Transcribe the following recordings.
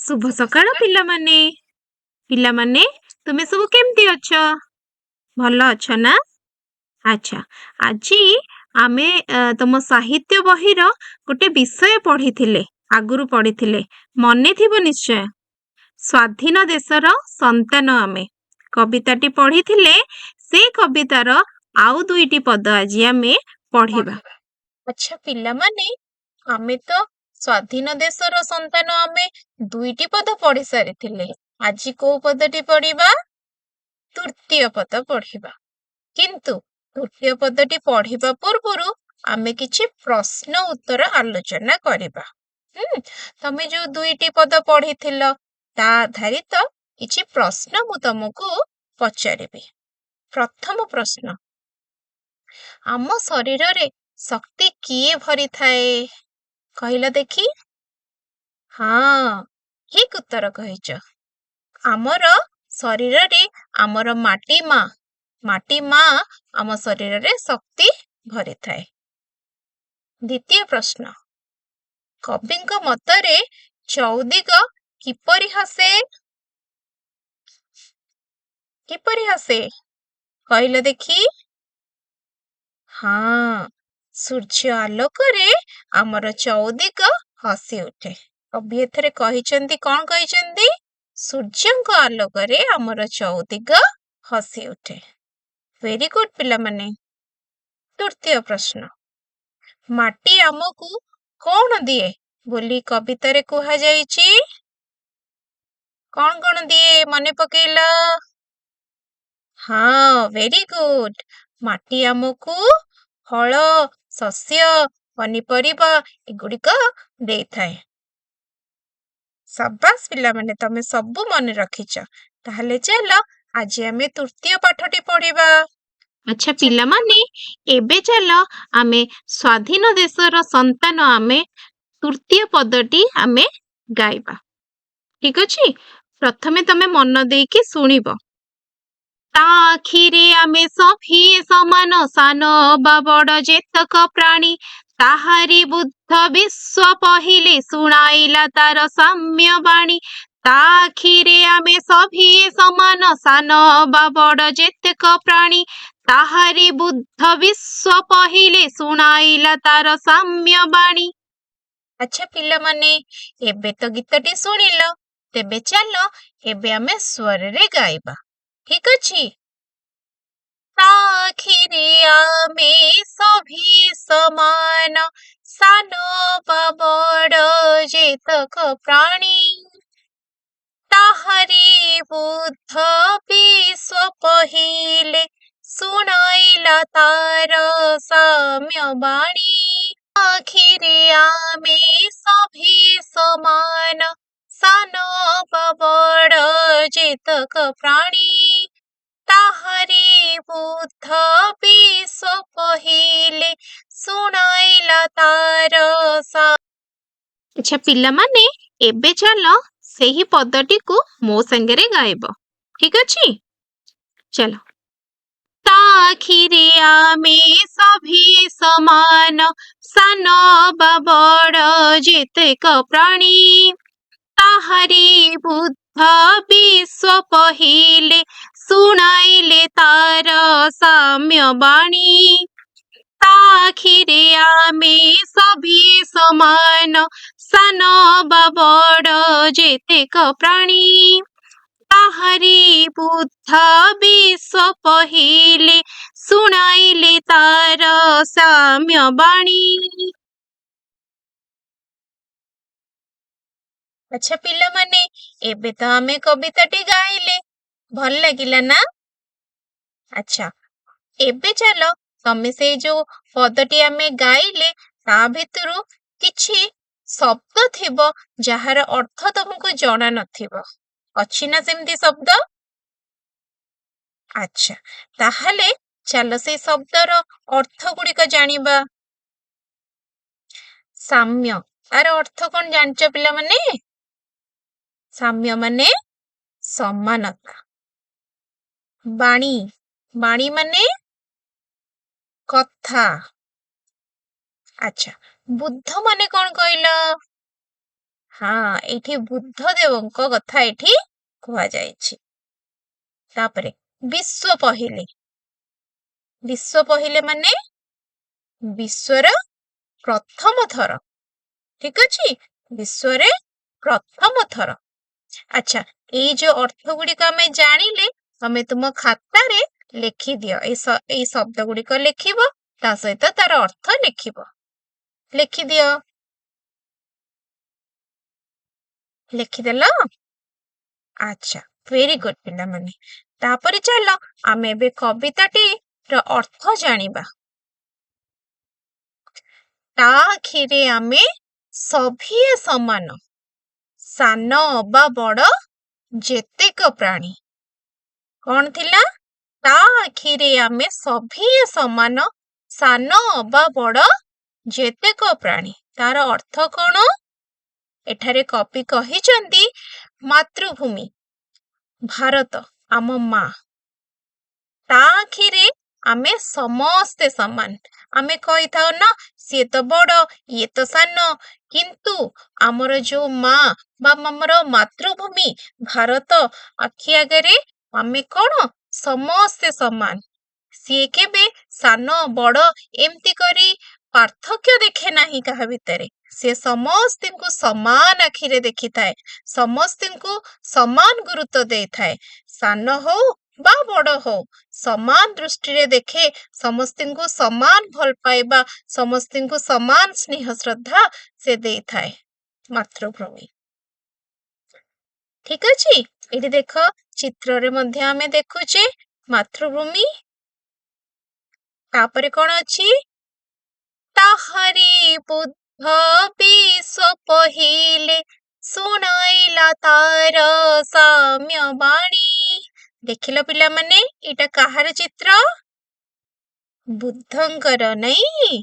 शुभ सकाळ पिलामाने पिलामाने तुमे सब केमती अछ भल अछ ना। अच्छा आज आमे तुम साहित्य बहिर गोटे विषय पढ़ी आगुरु पढ़ी मने थिबो निश्चय स्वाधीन देशर संतान आमे कविताटी पढ़ी से कवितार आउ दुईटी पद आज आमे पढ़िबा। अच्छा पिलामाने आमे तो स्वाधीन देशर संतान आमे दुईटी पद पढ़ी सारी आज को पदटी पढ़िबा तृतीय पद पढ़िबा किंतु तृतीय पदटी पढ़िबा पूर्वरु आमे किछि प्रश्न उत्तर आलोचना करिबा। तमे जो दुईटी पद पढ़िथिल ता आधारित किछि प्रश्न मु तुमको पचारिबी। प्रथम प्रश्न आम शरीर रे शक्ति किए भरी थाए कहिला देखी। हाँ ठीक उत्तर कहिच। आमर शरीर रे आमर माटी माँ आम शरीर रे शक्ति भरी थाए। द्वितीय प्रश्न कविंक मतरे चौदिग किपरि हसे कहिला देखी। हाँ सूर्य आलोक रे आमर चौदिग हसी उठे। कवि एथरे कहिचंती कौन कहिचंती सूर्यंक आलोक रे आमर चौदिग हसी उठे। वेरी गुड पिला माने। तृतीय प्रश्न माटी आमको कौन दिए बोली कविता रे कुहा जाईची कौन कौन दिए मने पकेला। हाँ वेरी गुड माटी आमको फल शस्य पनीपरिबा एगुड़िक दे थाए। शाबाश पिला माने तमे सब मन रखिच। ताहले चलो आज आमे तृतीय पाठटी पढ़िबा। अच्छा पिला माने एबे चलो आमे स्वाधीन देशर संतान आमे तृतीय पदटी आमे गाइबा। ठीक अछि प्रथमे तमे मन देकी सुनिबो। ता आखिरे आमे सभी समान सान बा बड़ जेतक प्राणी ताहारी बुद्ध विश्व पहिले सुनाइला तार साम्य बाणी। ता आखिरे आमे सभी समान सान बा बड़ जेतक प्राणी ताहारी बुद्ध विश्व पहिले सुनाइला तार साम्य बाणी। अच्छा पिला माने एबे तो गीतटी सुनिलो तेबे चलो एबे आमे स्वर रे गाइबा। ठीक अछि आखिरे आमे सभी समान सान बा बड़ जेतक प्राणी ताहारी बुद्ध विश्व पहिले सुनाइला तार साम्य बाणी। आखिरे आमे सभी समान सान बा बड़ जेतक प्राणी ताहारी बुद्ध विश्व पहिले सुनाइला तार सा। अच्छा पिला माने एबे चलो सेही पदटी को मो संगरे गाइबो। ठीक अछि चलो ताखिरे आमे सभी समान सान बा बड़ जेतक प्राणी ताहारी बुद्ध विश्व पहिले सुनाइले तार साम्य बाणी। ताखिरे आमे सभी समान सान बा बड़ जेतक प्राणी ताहारी बुद्ध विश्व पहिले सुनाइले तार साम्य बाणी। अच्छा पिला माने एबे तो आमे कविताटी गाइले भल लागिला ना। अच्छा एबे चलो तमे से जो पदटी आमे गाइले ता भितरु किछि शब्द थिबो जहार अर्थ तुमको जणा नथिबो अछि ना सेमती शब्द। अच्छा ताहले चलो से शब्दर अर्थ गुड़िक जानिबा। साम्य तार अर्थ कौन जानच पिला माने। साम्य माने समानता। बाणी बाणी माने कथा। अच्छा बुद्ध माने कौन कहला। ହଁ, ଏଇଠି ବୁଦ୍ଧଦେବଙ୍କ କଥା ଏଇଠି କୁହାଯାଇଛି। ତାପରେ ବିଶ୍ୱ ପହିଲେ। ବିଶ୍ୱ ପହିଲେ ମାନେ ବିଶ୍ୱର ପ୍ରଥମ ଥର। ଠିକ ଅଛି, ବିଶ୍ୱରେ ପ୍ରଥମ ଥର। ଆଚ୍ଛା, ଏଇ ଯୋଉ ଅର୍ଥ ଗୁଡିକ ଆମେ ଜାଣିଲେ ତମେ ତୁମ ଖାତାରେ ଲେଖିଦିଅ। ଏଇ ଶବ୍ଦ ଗୁଡିକ ଲେଖିବ, ତା ସହିତ ତାର ଅର୍ଥ ଲେଖିବ। ଲେଖିଦିଅ। ଲେଖିଦେଲ? ଆଚ୍ଛା, ଭେରି ଗୁଡ୍ ପିଲାମାନେ। ତାପରେ ଚାଲ ଆମେ ଏବେ କବିତାଟିର ଅର୍ଥ ଜାଣିବା। ତା ଆଖିରେ ଆମେ ସଭିଏ ସମାନ, ସାନ ଅବା ବଡ଼ ଯେତେକ ପ୍ରାଣୀ। କଣ ଥିଲା? ତା ଆଖିରେ ଆମେ ସଭିଏ ସମାନ, ସାନ ଅବା ବଡ଼ ଯେତେକ ପ୍ରାଣୀ। ତାର ଅର୍ଥ କଣ? ଏଠାରେ କବି କହିଛନ୍ତି ମାତୃଭୂମି ଭାରତ ଆମ ମା, ତା ଆଖିରେ ଆମେ ସମସ୍ତେ ସମାନ। ଆମେ କହିଥାଉ ନା ସିଏ ତ ବଡ଼, ଇଏ ତ ସାନ, କିନ୍ତୁ ଆମର ଯୋଉ ମା ବା ଆମର ମାତୃଭୂମି ଭାରତ ଆଖି ଆଗରେ ଆମେ କଣ? ସମସ୍ତେ ସମାନ। ସିଏ କେବେ ସାନ ବଡ଼ ଏମିତି କରି ପାର୍ଥକ୍ୟ ଦେଖେ ନାହିଁ କାହା ଭିତରେ। ସେ ସମସ୍ତଙ୍କୁ ସମାନ ଆଖିରେ ଦେଖିଥାଏ, ସମସ୍ତଙ୍କୁ ସମାନ ଗୁରୁତ୍ୱ ଦେଇଥାଏ। ସାନ ହଉ ବା ବଡ଼ ହଉ ସମାନ ଦୃଷ୍ଟିରେ ଦେଖେ, ସମସ୍ତଙ୍କୁ ସମାନ ଭଲ ପାଇବା, ସମସ୍ତଙ୍କୁ ସମାନ ସ୍ନେହ ଶ୍ରଦ୍ଧା ସେ ଦେଇଥାଏ ମାତୃଭୂମି। ଠିକ ଅଛି, ଏଠି ଦେଖ ଚିତ୍ରରେ ମଧ୍ୟ ଆମେ ଦେଖୁଛେ ମାତୃଭୂମି। ତାପରେ କଣ ଅଛି? ତାହାରି ବୁଦ୍ଧ ବିଶ୍ୱ ପହିଲେ ଶୁଣାଇଲା ତାର ସାମ୍ୟ ବାଣୀ। ଦେଖିଲ ପିଲାମାନେ, ଏଇଟା କାହାର ଚିତ୍ର? ବୁଦ୍ଧଙ୍କର, ନାଇଁ?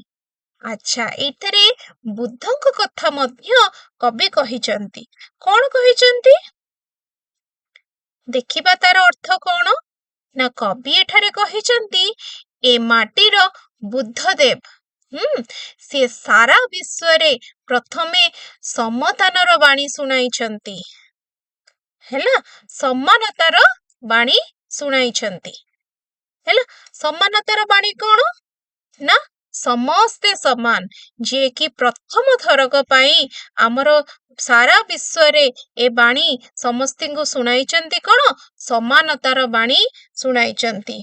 ଆଚ୍ଛା, ଏଇଥିରେ ବୁଦ୍ଧଙ୍କ କଥା ମଧ୍ୟ କବି କହିଛନ୍ତି। କଣ କହିଛନ୍ତି? ଦେଖିବା ତାର ଅର୍ଥ କଣ? ନା କବି ଏଠାରେ କହିଛନ୍ତି ଏ ମାଟିର ବୁଦ୍ଧଦେବ ସେ ସାରା ବିଶ୍ୱରେ ପ୍ରଥମେ ସମତାର ବାଣୀ ଶୁଣାଇଛନ୍ତି। ହେଲା, ସମାନତାର ବାଣୀ ଶୁଣାଇଛନ୍ତି। ହେଲା, ସମାନତାର ବାଣୀ କଣ? ନା ସମସ୍ତେ ସମାନ, ଯିଏକି ପ୍ରଥମ ଥରକ ପାଇଁ ଆମର ସାରା ବିଶ୍ୱରେ ଏ ବାଣୀ ସମସ୍ତଙ୍କୁ ଶୁଣାଇଛନ୍ତି। କଣ? ସମାନତାର ବାଣୀ ଶୁଣାଇଛନ୍ତି।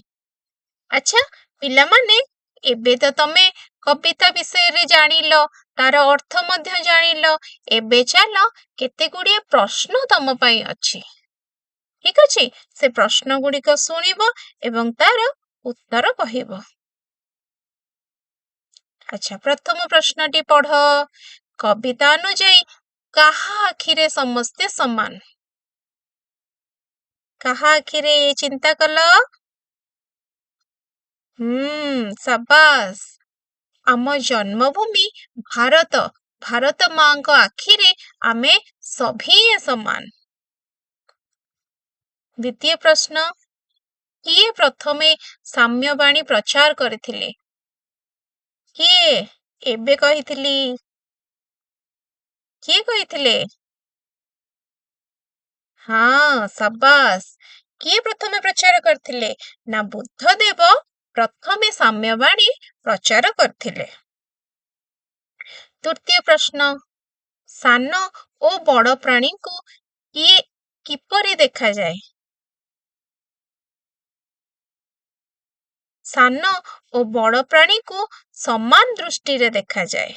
ଆଚ୍ଛା ପିଲାମାନେ, ଏବେ ତ ତମେ କବିତା ବିଷୟରେ ଜାଣିଲ, ତାର ଅର୍ଥ ମଧ୍ୟ ଜାଣିଲ। ଏବେ ଚାଲ କେତେ ଗୁଡ଼ିଏ ପ୍ରଶ୍ନ ତମ ପାଇଁ ଅଛି। ଠିକ ଅଛି, ସେ ପ୍ରଶ୍ନ ଗୁଡ଼ିକ ଶୁଣିବ ଏବଂ ତାର ଉତ୍ତର କହିବ। ଆଚ୍ଛା, ପ୍ରଥମ ପ୍ରଶ୍ନଟି ପଢ। କବିତା ଅନୁଯାୟୀ କାହା ଆଖିରେ ସମସ୍ତେ ସମାନ? କାହା ଆଖିରେ ଚିନ୍ତା କଲ? ସାବାସ୍। ଆମ ଜନ୍ମଭୂମି ଭାରତ, ଭାରତ ମାଙ୍କ ଆଖିରେ ଆମେ ସଭିଏ ସମାନ। ଦ୍ୱିତୀୟ ପ୍ରଶ୍ନ, କିଏ ପ୍ରଥମେ ସାମ୍ୟବାଣୀ ପ୍ରଚାର କରିଥିଲେ? କିଏ? ଏବେ କହିଥିଲି। କିଏ କହିଥିଲେ? ହଁ, ସାବାସ୍। କିଏ ପ୍ରଥମେ ପ୍ରଚାର କରିଥିଲେ? ନା ବୁଦ୍ଧଦେବ ପ୍ରଥମେ ସାମ୍ୟବାଣୀ ପ୍ରଚାର କରିଥିଲେ। ତୃତୀୟ ପ୍ରଶ୍ନ, ସାନ ଓ ବଡ଼ ପ୍ରାଣୀଙ୍କୁ କିଏ କିପରି ଦେଖାଯାଏ? ସାନ ଓ ବଡ଼ ପ୍ରାଣୀକୁ ସମାନ ଦୃଷ୍ଟିରେ ଦେଖାଯାଏ।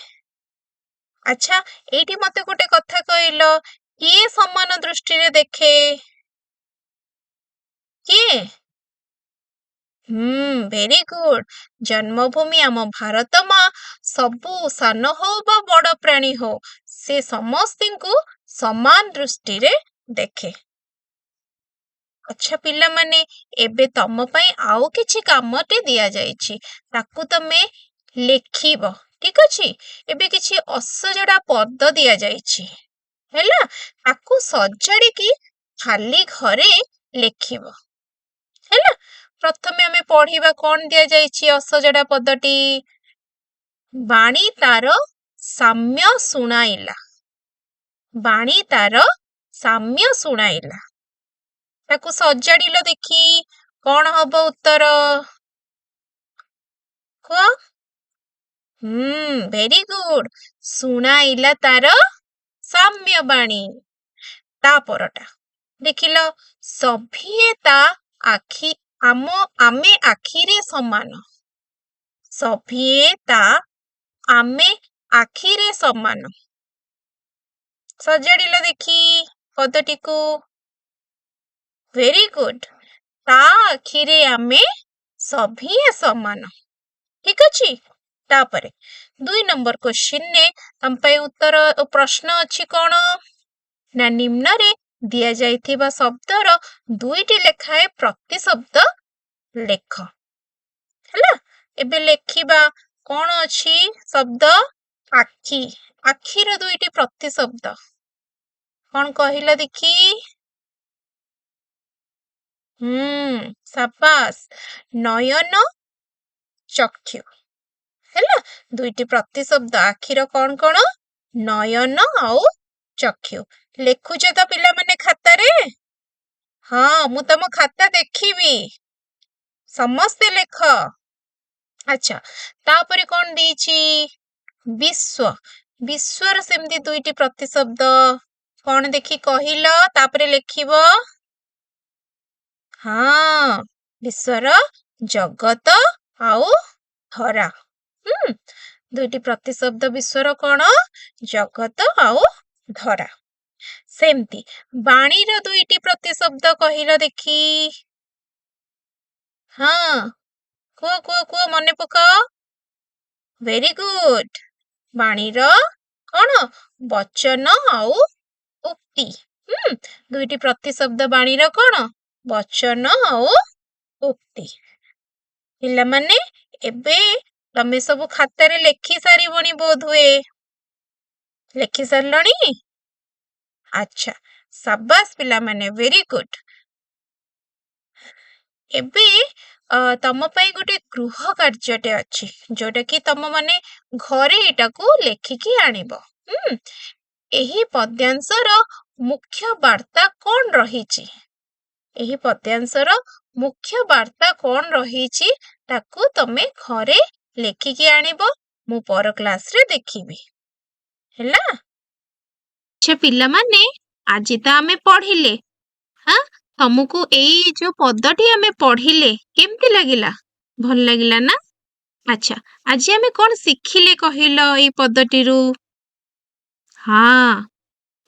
ଆଚ୍ଛା, ଏଇଠି ମତେ ଗୋଟେ କଥା କହିଲ, କିଏ ସମାନ ଦୃଷ୍ଟିରେ ଦେଖେ? କିଏ? Very good. ଜନ୍ମଭୂମି ଆମ ଭାରତ ମା ସବୁ ସାନ ହଉ ବା ବଡ଼ ପ୍ରାଣୀ ହଉ, ସେ ସମସ୍ତଙ୍କୁ ସମାନ ଦୃଷ୍ଟିରେ ଦେଖେ। ଆଚ୍ଛା ପିଲାମାନେ, ଏବେ ତମ ପାଇଁ ଆଉ କିଛି କାମଟେ ଦିଆଯାଇଛି, ତାକୁ ତମେ ଲେଖିବ। ଠିକ ଅଛି, ଏବେ କିଛି ଅସଜଡ଼ା ପଦ ଦିଆଯାଇଛି। ହେଲା, ତାକୁ ସଜାଡ଼ିକି ଖାଲି ଘରେ ଲେଖିବ। ହେଲା, ପ୍ରଥମେ ଆମେ ପଢିବା କଣ ଦିଆଯାଇଛି ଅସଜଡ଼ା ପଦଟି। ବାଣୀ ତାର ସାମ୍ୟ ଶୁଣାଇଲା। ବାଣୀ ତାର ସାମ୍ୟ ଶୁଣାଇଲା। ତାକୁ ସଜାଡ଼ିଲ ଦେଖି, କଣ ହବ ଉତ୍ତର? କୁହ। Very good. ଶୁଣାଇଲା ତାର ସାମ୍ୟ ବାଣୀ। ତାପରଟା ଦେଖିଲ, ସଭିଏ ତା ଆମେ ଆଖିରେ ସମାନ। ସଭିଏ ତା ଆମେ ଆଖିରେ ସମାନ। ସଜାଡ଼ିଲ ଦେଖି ପଦଟିକୁ। Very good. ତା ଆଖିରେ ଆମେ ସଭିଏ ସମାନ। ଠିକ ଅଛି। ତାପରେ 2 ନମ୍ବର କ୍ୱେଶ୍ଚିନରେ ତମ ପାଇଁ ଉତ୍ତର ଓ ପ୍ରଶ୍ନ ଅଛି କଣ ନା, ନିମ୍ନରେ ଦିଆଯାଇଥିବା ଶବ୍ଦର 2ଟି ଲେଖାଏଁ ପ୍ରତିଶବ୍ଦ ଲେଖ। ହେଲା, ଏବେ ଲେଖିବା। କଣ ଅଛି ଶବ୍ଦ? ଆଖି। ଆଖିର 2ଟି ପ୍ରତିଶବ୍ଦ କଣ କହିଲ ଦେଖି? ସାବାସ୍। ନୟନ, ଚକ୍ଷୁ। ହେଲା, 2ଟି ପ୍ରତିଶବ୍ଦ ଆଖିର କଣ କଣ? ନୟନ ଆଉ ଚକ୍ଷୁ। ଲେଖୁଛ ତ ପିଲାମାନେ ଖାତାରେ? ହଁ, ମୁଁ ତମ ଖାତା ଦେଖିବି। ସମସ୍ତେ ଲେଖ। ଆଚ୍ଛା, ତାପରେ କଣ ଦେଇଛି? ବିଶ୍ୱ। ବିଶ୍ୱର ସେମିତି 2ଟି ପ୍ରତିଶବ୍ଦ କଣ ଦେଖି କହିଲ? ତାପରେ ଲେଖିବ। ହଁ, ବିଶ୍ୱର ଜଗତ ଆଉ ଧରା। 2ଟି ପ୍ରତିଶବ୍ଦ ବିଶ୍ୱର କଣ? ଜଗତ ଆଉ ଧରା। ସେମିତି ବାଣୀର 2ଟି ପ୍ରତିଶବ୍ଦ କହିଲ ଦେଖି। ହଁ, କୁହ ମନେ ପକାଅ। Very good. ବାଣୀର କଣ? ବଚନ ଆଉ ଉକ୍ତି। 2ଟି ପ୍ରତିଶବ୍ଦ ବାଣୀର କଣ? ବଚନ ଆଉ ଉକ୍ତି। ପିଲାମାନେ, ଏବେ ତମେ ସବୁ ଖାତାରେ ଲେଖି ସାରିବଣି ବୋଧହୁଏ। ଲେଖି ସାରିଲଣି? ଆଚ୍ଛା, ସାବାସ୍ ପିଲାମାନେ, ଭେରି ଗୁଡ୍। ଏବେ ତମ ପାଇଁ ଗୋଟେ ଗୃହ କାର୍ଯ୍ୟଟେ ଅଛି, ଯୋଉଟା କି ତମ ମାନେ ଘରେ ଏଟାକୁ ଲେଖିକି ଆଣିବ। ଏହି ପଦ୍ୟାଂଶର ମୁଖ୍ୟ ବାର୍ତ୍ତା କଣ ରହିଛି? ଏହି ପଦ୍ୟାଂଶର ମୁଖ୍ୟ ବାର୍ତ୍ତା କଣ ରହିଛି ତାକୁ ତମେ ଘରେ ଲେଖିକି ଆଣିବ। ମୁଁ ପର କ୍ଲାସରେ ଦେଖିବି। ହେଲା? ଆଚ୍ଛା ପିଲାମାନେ, ଆଜି ତ ଆମେ ପଢିଲେ। ତମକୁ ଏଇ ଯୋଉ ପଦଟି ଆମେ ପଢିଲେ କେମିତି ଲାଗିଲା? ଭଲ ଲାଗିଲା ନା? ଆଚ୍ଛା, ଆଜି ଆମେ କଣ ଶିଖିଲେ କହିଲ ଏଇ ପଦଟିରୁ?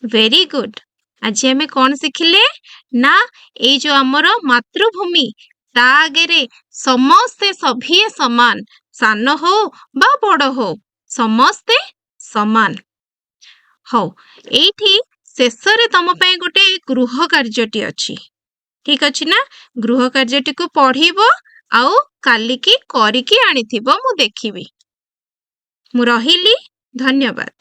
Very good. ଆଜି ଆମେ କଣ ଶିଖିଲେ ନା, ଏଇ ଯୋଉ ଆମର ମାତୃଭୂମି, ତା ଆଗରେ ସମସ୍ତେ ସଭିଏ ସମାନ। ସାନ ହଉ ବା ବଡ ହଉ, ସମସ୍ତେ ସମାନ। ହଉ, ଏଇଠି ଶେଷରେ ତମ ପାଇଁ ଗୋଟେ ଗୃହ କାର୍ଯ୍ୟଟି ଅଛି। ଠିକ ଅଛି ନା? ଗୃହ କାର୍ଯ୍ୟଟିକୁ ପଢିବ ଆଉ କାଲିକି କରିକି ଆଣିଥିବ, ମୁଁ ଦେଖିବି। ମୁଁ ରହିଲି। ଧନ୍ୟବାଦ।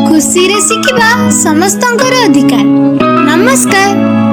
ଖୁସିରେ ଶିଖିବା ସମସ୍ତଙ୍କର ଅଧିକାର। ନମସ୍କାର।